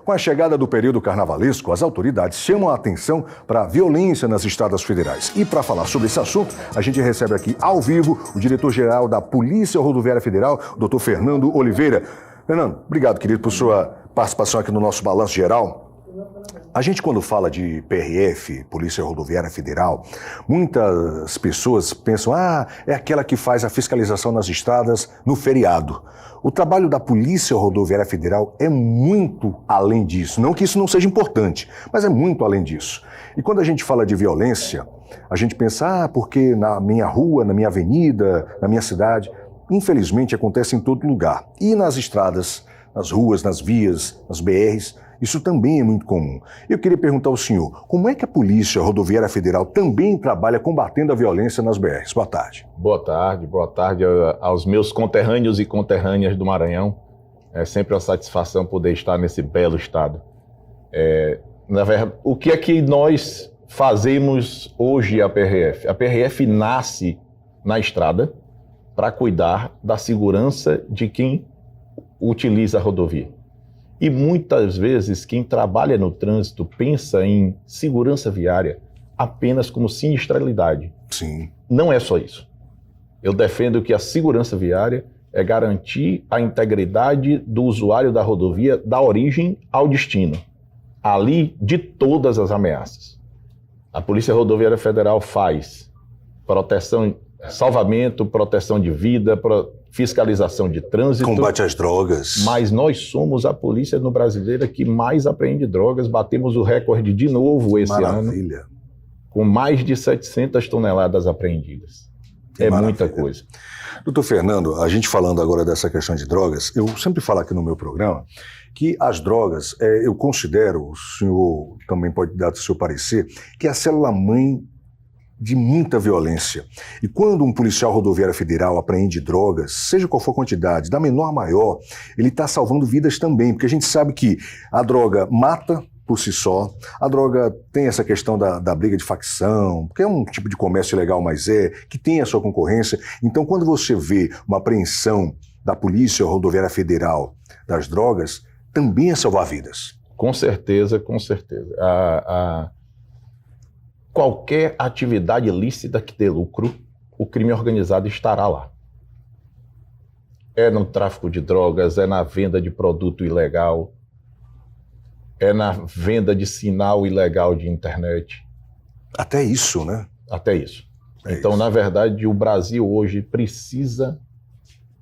Com a chegada do período carnavalesco, as autoridades chamam a atenção para a violência nas estradas federais. E para falar sobre esse assunto, a gente recebe aqui ao vivo o diretor-geral da Polícia Rodoviária Federal, Dr. Fernando Oliveira. Fernando, obrigado, querido, por sua participação aqui no nosso Balanço Geral. A gente, quando fala de PRF, Polícia Rodoviária Federal, muitas pessoas pensam, é aquela que faz a fiscalização nas estradas no feriado. O trabalho da Polícia Rodoviária Federal é muito além disso. Não que isso não seja importante, mas é muito além disso. E quando a gente fala de violência, a gente pensa, porque na minha rua, na minha avenida, na minha cidade, infelizmente acontece em todo lugar. E nas estradas, nas ruas, nas vias, nas BRs, isso também é muito comum. Eu queria perguntar ao senhor, como é que a Polícia Rodoviária Federal também trabalha combatendo a violência nas BRs? Boa tarde. Boa tarde aos meus conterrâneos e conterrâneas do Maranhão. É sempre uma satisfação poder estar nesse belo estado. Na verdade, o que é que nós fazemos hoje a PRF? A PRF nasce na estrada para cuidar da segurança de quem utiliza a rodovia. E muitas vezes quem trabalha no trânsito pensa em segurança viária apenas como sinistralidade. Sim. Não é só isso. Eu defendo que a segurança viária é garantir a integridade do usuário da rodovia da origem ao destino, ali de todas as ameaças. A Polícia Rodoviária Federal faz proteção, salvamento, proteção de vida, fiscalização de trânsito. Combate às drogas. Mas nós somos a polícia brasileira que mais apreende drogas. Batemos o recorde de novo esse Maravilha. ano, com mais de 700 toneladas apreendidas. É muita coisa. Doutor Fernando, a gente falando agora dessa questão de drogas, eu sempre falo aqui no meu programa que as drogas, eu considero, o senhor também pode dar o seu parecer, que é a célula-mãe de muita violência. E quando um policial rodoviário federal apreende drogas, seja qual for a quantidade, da menor a maior, ele está salvando vidas também, porque a gente sabe que a droga mata por si só, a droga tem essa questão da briga de facção, que é um tipo de comércio ilegal, mas que tem a sua concorrência. Então, quando você vê uma apreensão da Polícia Rodoviária Federal das drogas, também é salvar vidas. Com certeza, com certeza. Qualquer atividade ilícita que dê lucro, o crime organizado estará lá. É no tráfico de drogas, é na venda de produto ilegal, é na venda de sinal ilegal de internet. Até isso, né? Até isso. Então, na verdade, o Brasil hoje precisa,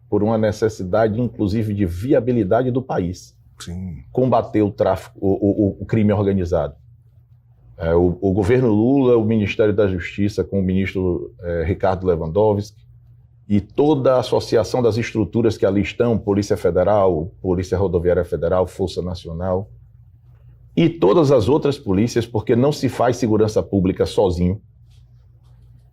por uma necessidade, inclusive, de viabilidade do país, sim, combater o tráfico, o crime organizado. O governo Lula, o Ministério da Justiça, com o ministro Ricardo Lewandowski, e toda a associação das estruturas que ali estão, Polícia Federal, Polícia Rodoviária Federal, Força Nacional, e todas as outras polícias, porque não se faz segurança pública sozinho.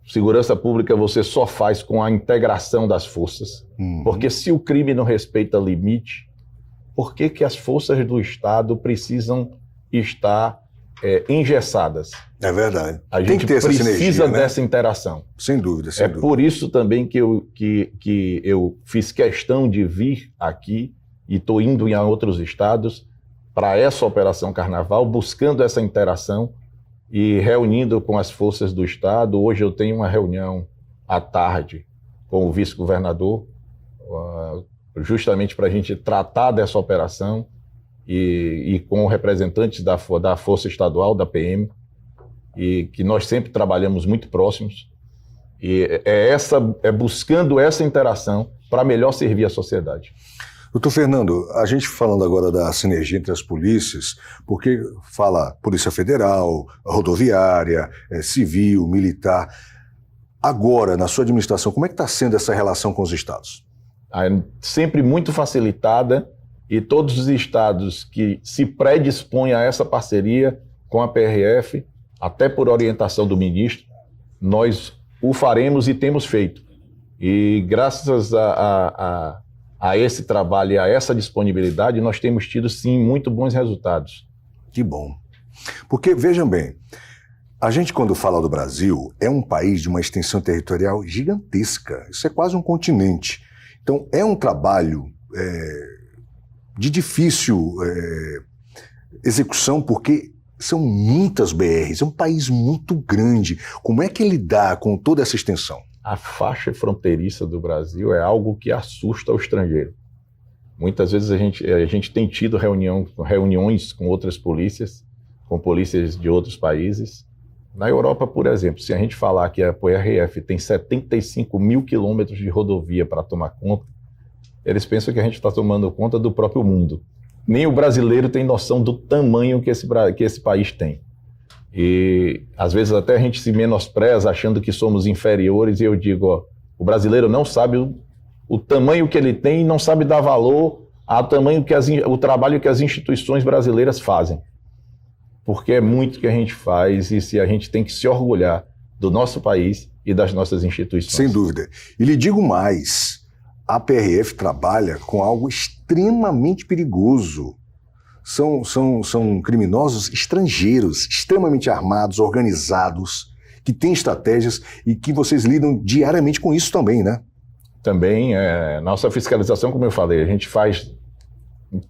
Segurança pública você só faz com a integração das forças, porque se o crime não respeita limite, por que as forças do Estado precisam estar engessadas? É verdade. A gente precisa dessa interação. Sem dúvida, sem dúvida. Por isso também que eu fiz questão de vir aqui e estou indo em outros estados para essa Operação Carnaval, buscando essa interação e reunindo com as forças do Estado. Hoje eu tenho uma reunião à tarde com o vice-governador, justamente para a gente tratar dessa operação, e com representantes da Força Estadual, da PM, e que nós sempre trabalhamos muito próximos, e é buscando essa interação para melhor servir a sociedade. Doutor Fernando, a gente falando agora da sinergia entre as polícias, porque fala Polícia Federal, Rodoviária, Civil, Militar. Agora, na sua administração, como é que está sendo essa relação com os estados? Sempre muito facilitada, e todos os estados que se predispõem a essa parceria com a PRF, até por orientação do ministro, nós o faremos e temos feito. E graças a esse trabalho e a essa disponibilidade, nós temos tido, sim, muito bons resultados. Que bom. Porque, vejam bem, a gente, quando fala do Brasil, é um país de uma extensão territorial gigantesca. Isso é quase um continente. Então, é um trabalho de difícil execução, porque são muitas BRs, é um país muito grande. Como é que ele dá com toda essa extensão? A faixa fronteiriça do Brasil é algo que assusta o estrangeiro. Muitas vezes a gente tem tido reuniões com outras polícias, com polícias de outros países. Na Europa, por exemplo, se a gente falar que a PRF tem 75 mil quilômetros de rodovia para tomar conta, eles pensam que a gente está tomando conta do próprio mundo. Nem o brasileiro tem noção do tamanho que esse país tem. E às vezes até a gente se menospreza achando que somos inferiores, e eu digo, ó, o brasileiro não sabe o tamanho que ele tem e não sabe dar valor ao tamanho o trabalho que as instituições brasileiras fazem. Porque é muito que a gente faz e se a gente tem que se orgulhar do nosso país e das nossas instituições. Sem dúvida. E lhe digo mais, a PRF trabalha com algo extremamente perigoso. São criminosos estrangeiros, extremamente armados, organizados, que têm estratégias e que vocês lidam diariamente com isso também, né? Também, nossa fiscalização, como eu falei, a gente faz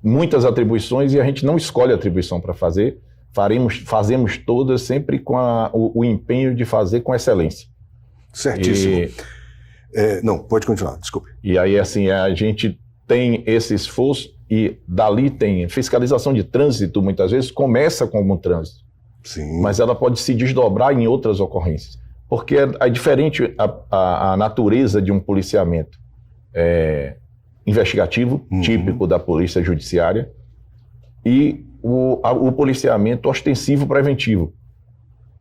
muitas atribuições e a gente não escolhe a atribuição para fazer, fazemos todas sempre com o empenho de fazer com excelência. Certíssimo. Não, pode continuar, desculpe. E aí, assim, a gente tem esse esforço e dali tem fiscalização de trânsito, muitas vezes começa com algum trânsito. Sim. Mas ela pode se desdobrar em outras ocorrências. Porque é diferente a natureza de um policiamento investigativo, típico da polícia judiciária, e o policiamento ostensivo preventivo,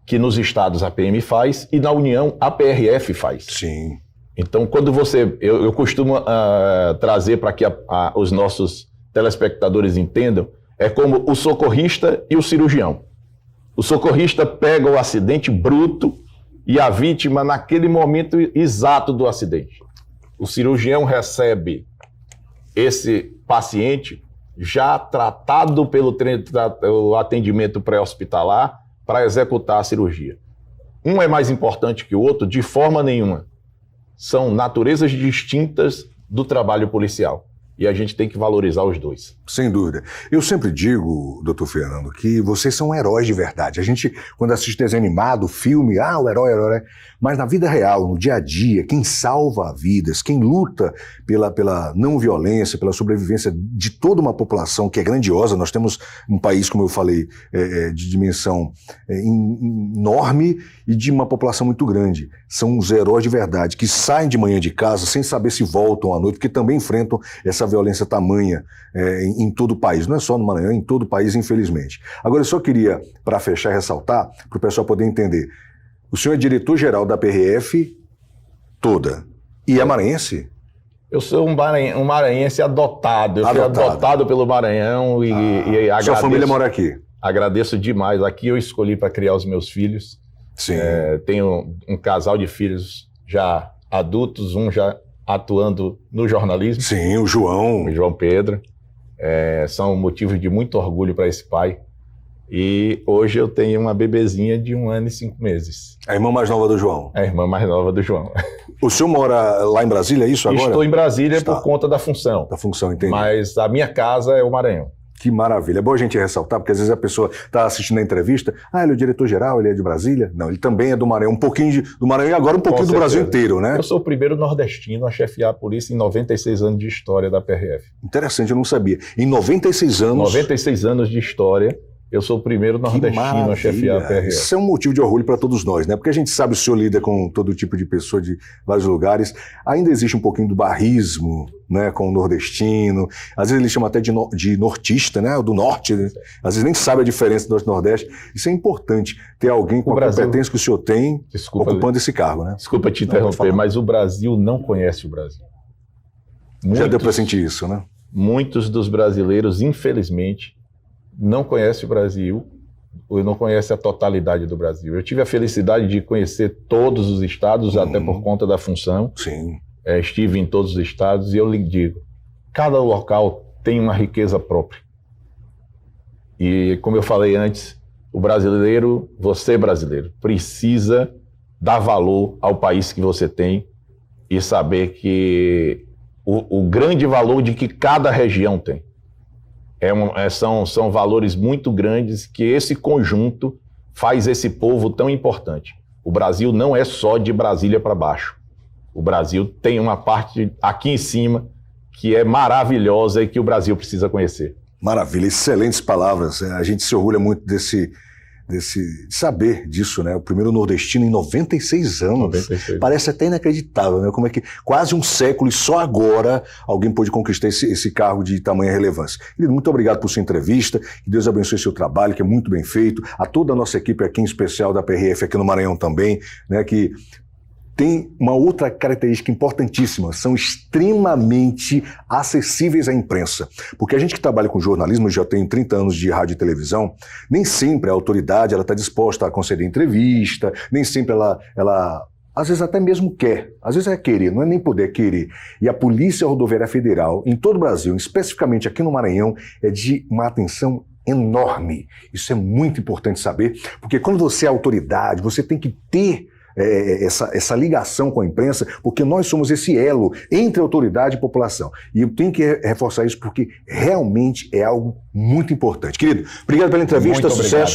que nos estados a PM faz e na União a PRF faz. Sim. Então, quando eu costumo trazer para que os nossos telespectadores entendam, é como o socorrista e o cirurgião. O socorrista pega o acidente bruto e a vítima naquele momento exato do acidente. O cirurgião recebe esse paciente já tratado pelo atendimento pré-hospitalar para executar a cirurgia. Um é mais importante que o outro de forma nenhuma. São naturezas distintas do trabalho policial. E a gente tem que valorizar os dois. Sem dúvida. Eu sempre digo, doutor Fernando, que vocês são heróis de verdade. A gente, quando assiste desenho animado, filme, o herói. Mas na vida real, no dia a dia, quem salva vidas, quem luta pela não violência, pela sobrevivência de toda uma população que é grandiosa. Nós temos um país, como eu falei, de dimensão enorme e de uma população muito grande. São os heróis de verdade, que saem de manhã de casa sem saber se voltam à noite, porque também enfrentam essa violência tamanha em todo o país, não é só no Maranhão, em todo o país, infelizmente. Agora, eu só queria, para fechar e ressaltar, para o pessoal poder entender, o senhor é diretor-geral da PRF toda, e é maranhense? Eu sou um maranhense adotado, eu fui adotado pelo Maranhão e agradeço. Sua família mora aqui? Agradeço demais, aqui eu escolhi para criar os meus filhos. Sim. Tenho um casal de filhos já adultos, um já atuando no jornalismo. Sim, o João. O João Pedro. São motivos de muito orgulho para esse pai. E hoje eu tenho uma bebezinha de 1 ano e 5 meses. A irmã mais nova do João. A irmã mais nova do João. O senhor mora lá em Brasília, é isso agora? Estou em Brasília por conta da função. Da função, entendi. Mas a minha casa é o Maranhão. Que maravilha. É bom a gente ressaltar, porque às vezes a pessoa está assistindo a entrevista, ele é o diretor-geral, ele é de Brasília. Não, ele também é do Maranhão, um pouquinho do Maranhão e agora um pouquinho do Brasil inteiro, né? Eu sou o primeiro nordestino a chefiar a polícia em 96 anos de história da PRF. Interessante, eu não sabia. Em 96 anos... 96 anos de história, eu sou o primeiro nordestino a chefiar a PRF. Isso é um motivo de orgulho para todos nós, né? Porque a gente sabe, o senhor lida com todo tipo de pessoa de vários lugares. Ainda existe um pouquinho do barrismo, né, com o nordestino. Às vezes eles chamam até de nortista, né? Do norte. Né? Às vezes nem sabe a diferença do norte e nordeste. Isso é importante, ter alguém com a competência que o senhor tem ocupando esse cargo, né? Desculpa te interromper, mas o Brasil não conhece o Brasil. Já deu para sentir isso, né? Muitos dos brasileiros, infelizmente, não conhecem o Brasil, ou não conhecem a totalidade do Brasil. Eu tive a felicidade de conhecer todos os estados, até por conta da função. Sim. Estive em todos os estados e eu lhe digo, cada local tem uma riqueza própria. E como eu falei antes, o brasileiro, você brasileiro, precisa dar valor ao país que você tem e saber que o grande valor de que cada região tem. São valores muito grandes que esse conjunto faz esse povo tão importante. O Brasil não é só de Brasília para baixo. O Brasil tem uma parte aqui em cima que é maravilhosa e que o Brasil precisa conhecer. Maravilha, excelentes palavras. A gente se orgulha muito de saber disso, né? O primeiro nordestino em 96 anos. 96. Parece até inacreditável, né? Como é que quase um século e só agora alguém pôde conquistar esse cargo de tamanha relevância. Querido, muito obrigado por sua entrevista, que Deus abençoe seu trabalho, que é muito bem feito, a toda a nossa equipe aqui, em especial da PRF aqui no Maranhão também, né? Que tem uma outra característica importantíssima, são extremamente acessíveis à imprensa. Porque a gente que trabalha com jornalismo, já tem 30 anos de rádio e televisão, nem sempre a autoridade está disposta a conceder entrevista, nem sempre ela às vezes até mesmo quer, às vezes é querer, não é nem poder, é querer. E a Polícia Rodoviária Federal, em todo o Brasil, especificamente aqui no Maranhão, é de uma atenção enorme. Isso é muito importante saber, porque quando você é autoridade, você tem que ter essa ligação com a imprensa, porque nós somos esse elo entre autoridade e população. E eu tenho que reforçar isso porque realmente é algo muito importante. Querido, obrigado pela entrevista, sucesso.